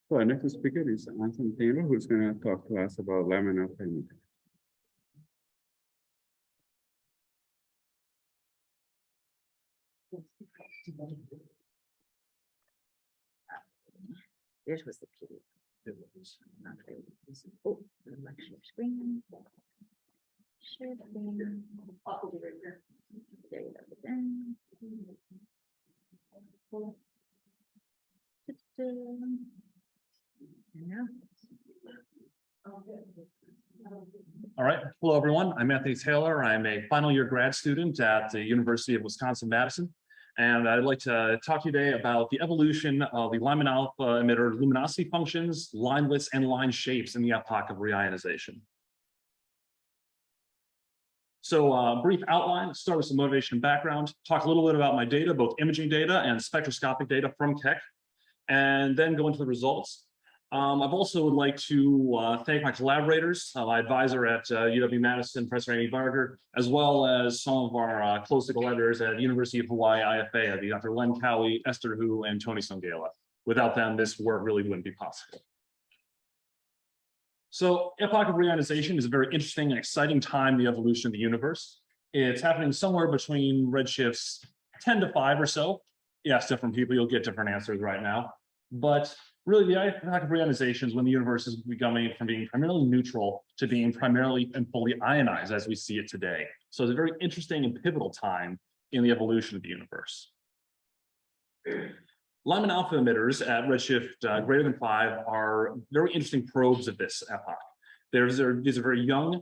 So our next speaker is Anson Taylor, who's going to talk to us about Lyman alpha emitter. This was the PDF. Not very easy. Oh, the lecture screen. Share screen. There you go. Then. All right. Hello, everyone. I'm Anthony Taylor. I'm a final year grad student at the University of Wisconsin-Madison. And I'd like to talk to you today about the evolution of the Lyman alpha emitter luminosity functions, line widths, and line shapes in the epoch of reionization. So brief outline, start with some motivation and background, talk a little bit about my data, both imaging data and spectroscopic data from Keck, and then go into the results. I've also would like to thank my collaborators, my advisor at UW-Madison, Professor Amy Barger, as well as some of our close collaborators at University of Hawaii IFA, Dr. Len Cowie, Esther Hu, and Tony Songela. Without them, this work really wouldn't be possible. So epoch of reionization is a very interesting and exciting time in the evolution of the universe. It's happening somewhere between redshifts 10 to 5 or so. Yes, different people, you'll get different answers right now. But really, the epoch of reionization is when the universe is becoming from being primarily neutral to being primarily and fully ionized as we see it today. So it's a very interesting and pivotal time in the evolution of the universe. Lyman alpha emitters at redshift greater than 5 are very interesting probes of this epoch. These are very young,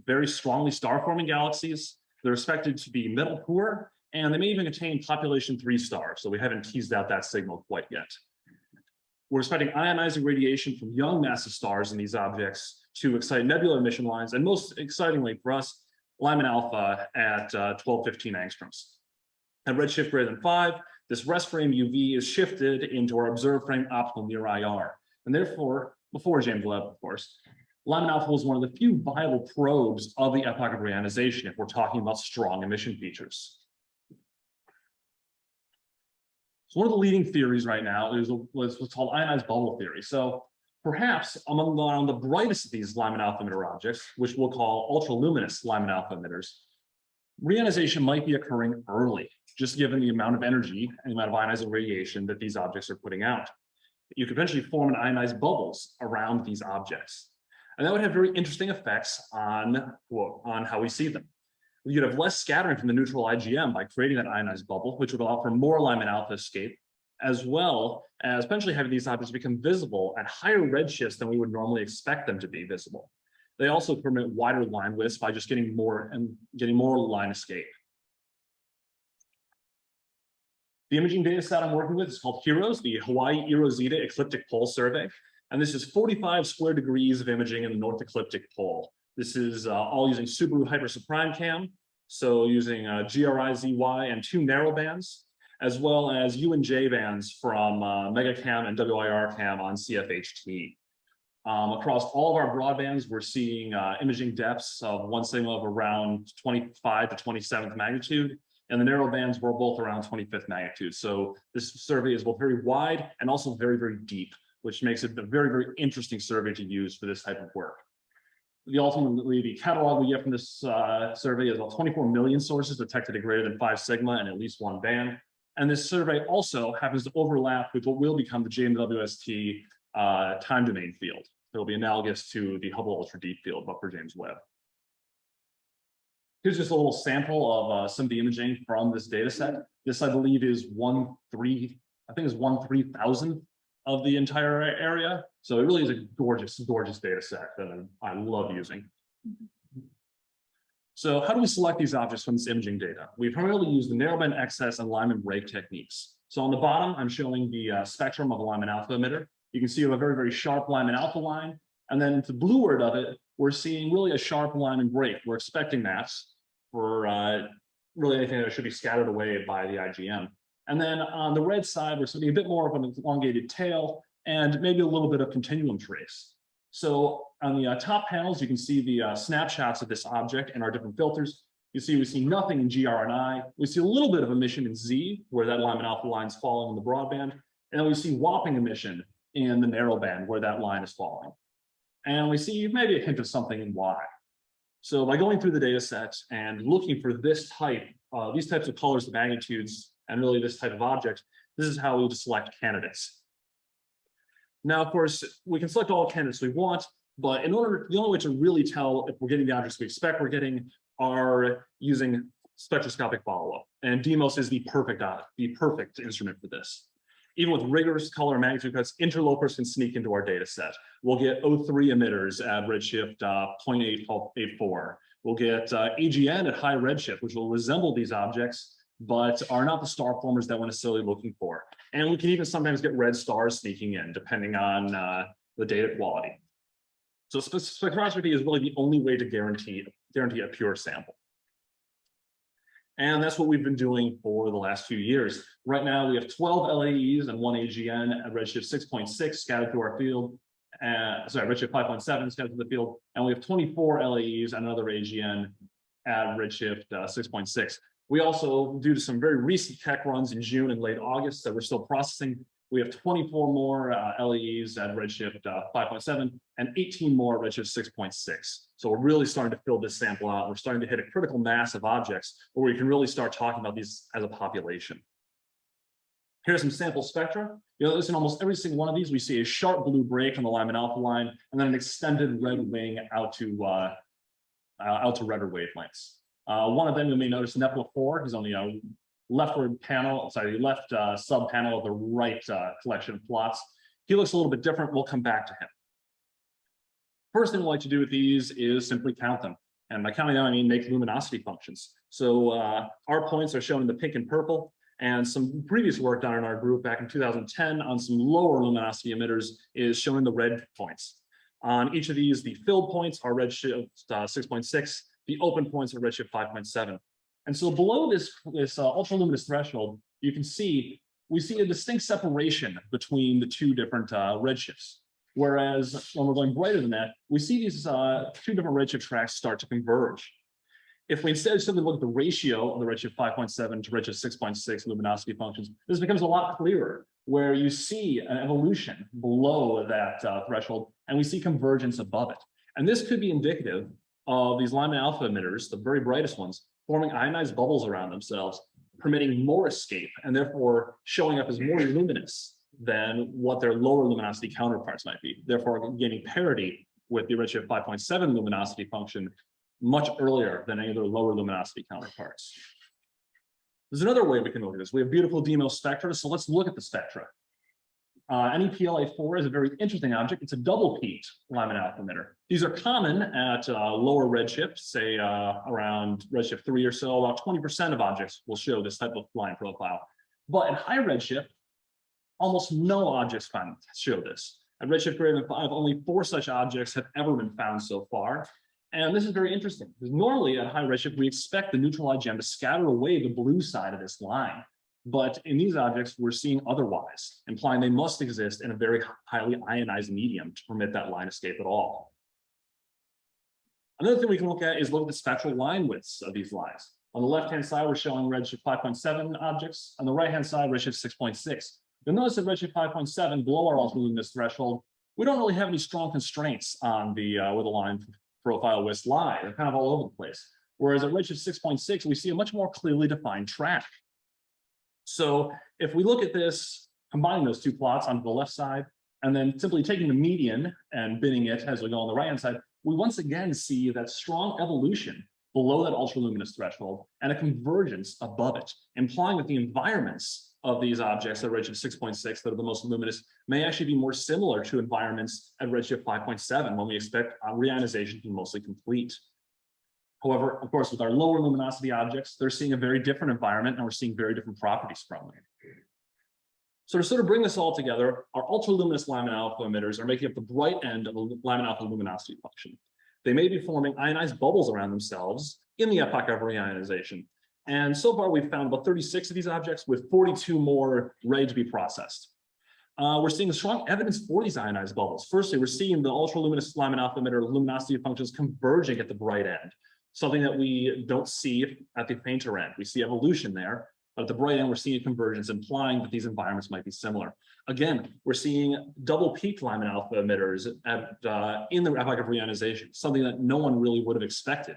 very strongly star-forming galaxies. They're expected to be metal poor, and they may even contain population 3 stars, so we haven't teased out that signal quite yet. We're expecting ionizing radiation from young massive stars in these objects to excite nebula emission lines, and most excitingly for us, Lyman alpha at 1215 angstroms. At redshift greater than 5, this rest frame UV is shifted into our observed frame optical near EoR. And therefore, before James Webb, of course, Lyman alpha was one of the few viable probes of the epoch of reionization if we're talking about strong emission features. So one of the leading theories right now is what's called ionized bubble theory. So perhaps among the brightest of these Lyman alpha emitter objects, which we'll call ultraluminous Lyman alpha emitters, reionization might be occurring early, just given the amount of energy and the amount of ionizing radiation that these objects are putting out. You could eventually form an ionized bubbles around these objects. And that would have very interesting effects on how we see them. You'd have less scattering from the neutral IgM by creating that ionized bubble, which would allow for more Lyman alpha escape, as well as potentially having these objects become visible at higher redshifts than we would normally expect them to be visible. They also permit wider line widths by just getting more line escape. The imaging data set I'm working with is called HEROES, the Hawaii Eero-Zeta Ecliptic Pole Survey. And this is 45 square degrees of imaging in the North Ecliptic Pole. This is all using Subaru Hypersuprime Cam, so using GRI-ZY and 2 narrow bands, as well as U and J bands from Megacam and WIR Cam on CFHT. Across all of our broadbands, we're seeing imaging depths of 1 sigma of around 25 to 27th magnitude, and the narrow bands were both around 25th magnitude. So this survey is both very wide and also very, very deep, which makes it a very, very interesting survey to use for this type of work. Ultimately, the catalog we get from this survey is about 24 million sources detected at greater than 5 sigma and at least 1 band. And this survey also happens to overlap with what will become the JWST time domain field. It'll be analogous to the Hubble Ultra Deep Field, but for James Webb. Here's just a little sample of some of the imaging from this data set. This, I believe, is 1/3000th of the entire area. So it really is a gorgeous, gorgeous data set that I love using. So how do we select these objects from this imaging data? We primarily use the narrowband excess and Lyman break techniques. So on the bottom, I'm showing the spectrum of a Lyman alpha emitter. You can see a very, very sharp Lyman alpha line. And then to the blueward of it, we're seeing really a sharp Lyman break. We're expecting that for really anything that should be scattered away by the IgM. And then on the red side, we're seeing a bit more of an elongated tail and maybe a little bit of continuum trace. So on the top panels, you can see the snapshots of this object and our different filters. You see we see nothing in GR and I. We see a little bit of emission in Z, where that Lyman alpha line is falling in the broadband. And then we see whopping emission in the narrow band where that line is falling. And we see maybe a hint of something in Y. So by going through the data set and looking for this type, these types of colors and magnitudes, and really this type of object, this is how we would select candidates. Now, of course, we can select all candidates we want, but the only way to really tell if we're getting the objects we expect we're getting are using spectroscopic follow-up. And DEIMOS is the perfect instrument for this. Even with rigorous color and magnitude cuts, interlopers can sneak into our data set. We'll get O3 emitters at redshift 0.884. We'll get AGN at high redshift, which will resemble these objects, but are not the star formers that we're necessarily looking for. And we can even sometimes get red stars sneaking in, depending on the data quality. So spectroscopy is really the only way to guarantee a pure sample. And that's what we've been doing for the last few years. Right now, we have 12 LAEs and 1 AGN at redshift 6.6 scattered through our field. Redshift 5.7 scattered through the field. And we have 24 LAEs and another AGN at redshift 6.6. We also, due to some very recent tech runs in June and late August that we're still processing, we have 24 more LAEs at redshift 5.7 and 18 more at redshift 6.6. So we're really starting to fill this sample out. We're starting to hit a critical mass of objects where we can really start talking about these as a population. Here's some sample spectra. You'll notice in almost every single one of these, we see a sharp blue break on the Lyman alpha line, and then an extended red wing out to redder wavelengths. One of them you may notice, Neptune 4, he's on the leftward panel, left sub panel of the right collection of plots. He looks a little bit different. We'll come back to him. First thing we like to do with these is simply count them. And by counting them, I mean make luminosity functions. So our points are shown in the pink and purple, and some previous work done in our group back in 2010 on some lower luminosity emitters is showing the red points. On each of these, the filled points are redshift 6.6, the open points are redshift 5.7. And so below this ultraluminous threshold, you can see, we see a distinct separation between the two different redshifts. Whereas when we're going brighter than that, we see these two different redshift tracks start to converge. If we instead simply look at the ratio of the redshift 5.7 to redshift 6.6 luminosity functions, this becomes a lot clearer, where you see an evolution below that threshold, and we see convergence above it. And this could be indicative of these Lyman alpha emitters, the very brightest ones, forming ionized bubbles around themselves, permitting more escape, and therefore showing up as more luminous than what their lower luminosity counterparts might be, therefore gaining parity with the redshift 5.7 luminosity function much earlier than any of their lower luminosity counterparts. There's another way we can look at this. We have beautiful DEIMOS spectra, so let's look at the spectra. NEPLA4 is a very interesting object. It's a double-peaked Lyman alpha emitter. These are common at lower redshift, say around redshift 3 or so. About 20% of objects will show this type of line profile. But at high redshift, almost no objects show this. At redshift greater than 5, only 4 such objects have ever been found so far. And this is very interesting, because normally at high redshift, we expect the neutral IgM to scatter away the blue side of this line. But in these objects, we're seeing otherwise, implying they must exist in a very highly ionized medium to permit that line escape at all. Another thing we can look at is look at the spectral line widths of these lines. On the left-hand side, we're showing redshift 5.7 objects. On the right-hand side, redshift 6.6. You'll notice that redshift 5.7, below our ultraluminous threshold, we don't really have any strong constraints on the where the line profile widths lie. They're kind of all over the place. Whereas at redshift 6.6, we see a much more clearly defined track. So if we look at this, combining those two plots onto the left side, and then simply taking the median and binning it as we go on the right-hand side, we once again see that strong evolution below that ultraluminous threshold and a convergence above it, implying that the environments of these objects at redshift 6.6 that are the most luminous may actually be more similar to environments at redshift 5.7 when we expect reionization to be mostly complete. However, of course, with our lower luminosity objects, they're seeing a very different environment and we're seeing very different properties from them. So to sort of bring this all together, our ultraluminous Lyman alpha emitters are making up the bright end of a Lyman alpha luminosity function. They may be forming ionized bubbles around themselves in the epoch of reionization. And so far, we've found about 36 of these objects with 42 more ready to be processed. We're seeing strong evidence for these ionized bubbles. Firstly, we're seeing the ultraluminous Lyman alpha emitter luminosity functions converging at the bright end, something that we don't see at the fainter end. We see evolution there, But at the bright end, we're seeing a convergence, implying that these environments might be similar. Again, we're seeing double peaked Lyman alpha emitters in the epoch of reionization, something that no one really would have expected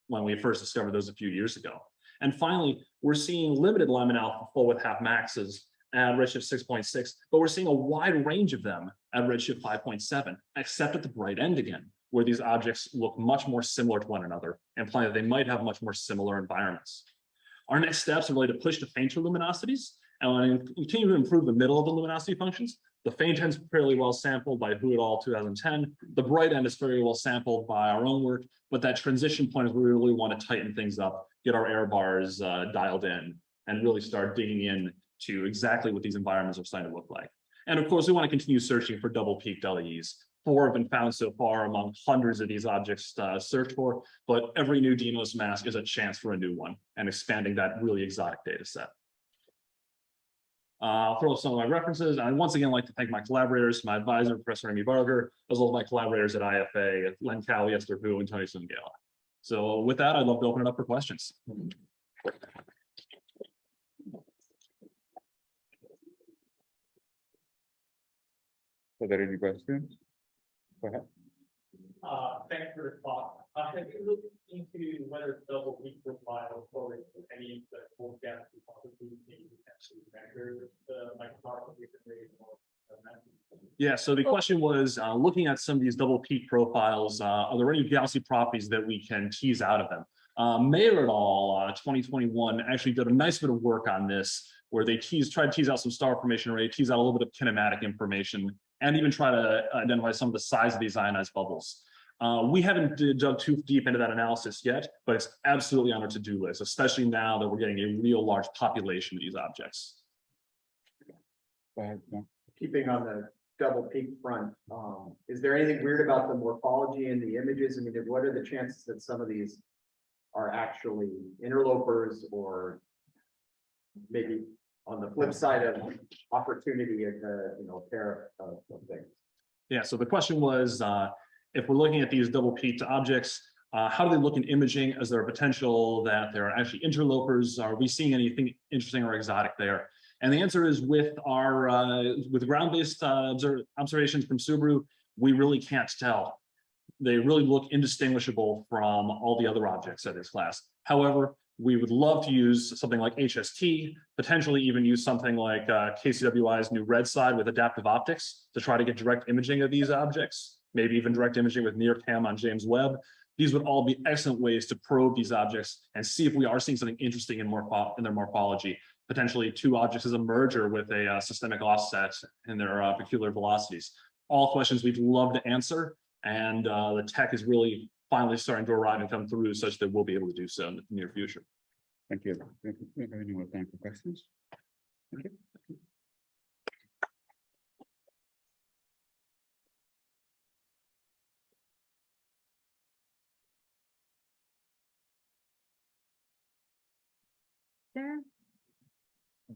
when we first discovered those a few years ago. And finally, we're seeing limited Lyman alpha full width half maxes at redshift 6.6, but we're seeing a wide range of them at redshift 5.7, except at the bright end again, where these objects look much more similar to one another, implying that they might have much more similar environments. Our next steps are really to push to fainter luminosities and continue to improve the middle of the luminosity functions. The faint end is fairly well sampled by Hu et al. 2010. The bright end is very well sampled by our own work, but that transition point is where we really want to tighten things up, get our error bars dialed in, and really start digging in to exactly what these environments are starting to look like. And of course, we want to continue searching for double peaked LEEs. 4 have been found so far among hundreds of these objects searched for, but every new DMOS mask is a chance for a new one and expanding that really exotic data set. I'll throw up some of my references. And I'd once again like to thank my collaborators, my advisor, Professor Amy Barger, as well as my collaborators at IFA, Len Cowie, Esther Hu, and Tony Sungela. So with that, I'd love to open it up for questions. Are there any questions? Go ahead. Thanks for the talk. Have you looked into whether double peak profile or any of the full gas possibly actually measure the microscopic rate or Yeah, so the question was, looking at some of these double peak profiles, are there any Gaussian properties that we can tease out of them? Mayer et al. 2021 actually did a nice bit of work on this, where they tried to tease out some star formation rate, tease out a little bit of kinematic information, and even try to identify some of the size of these ionized bubbles. We haven't dug too deep into that analysis yet, but it's absolutely on our to-do list, especially now that we're getting a real large population of these objects. Go ahead. Yeah. Keeping on the double peak front, is there anything weird about the morphology and the images? I mean, what are the chances that some of these are actually interlopers, or maybe on the flip side of opportunity of the pair of things? Yeah, so the question was, if we're looking at these double peaked objects, how do they look in imaging? Is there a potential that they're actually interlopers? Are we seeing anything interesting or exotic there? And the answer is, with our ground-based observations from Subaru, we really can't tell. They really look indistinguishable from all the other objects of this class. However, we would love to use something like HST, potentially even use something like KCWI's new red side with adaptive optics to try to get direct imaging of these objects, maybe even direct imaging with NearCam on James Webb. These would all be excellent ways to probe these objects and see if we are seeing something interesting in their morphology. Potentially 2 objects as a merger with a systemic offset in their peculiar velocities. All questions we'd love to answer, and the tech is really finally starting to arrive and come through such that we'll be able to do so in the near future. Thank you. Do we have any more time for questions? Thank you. There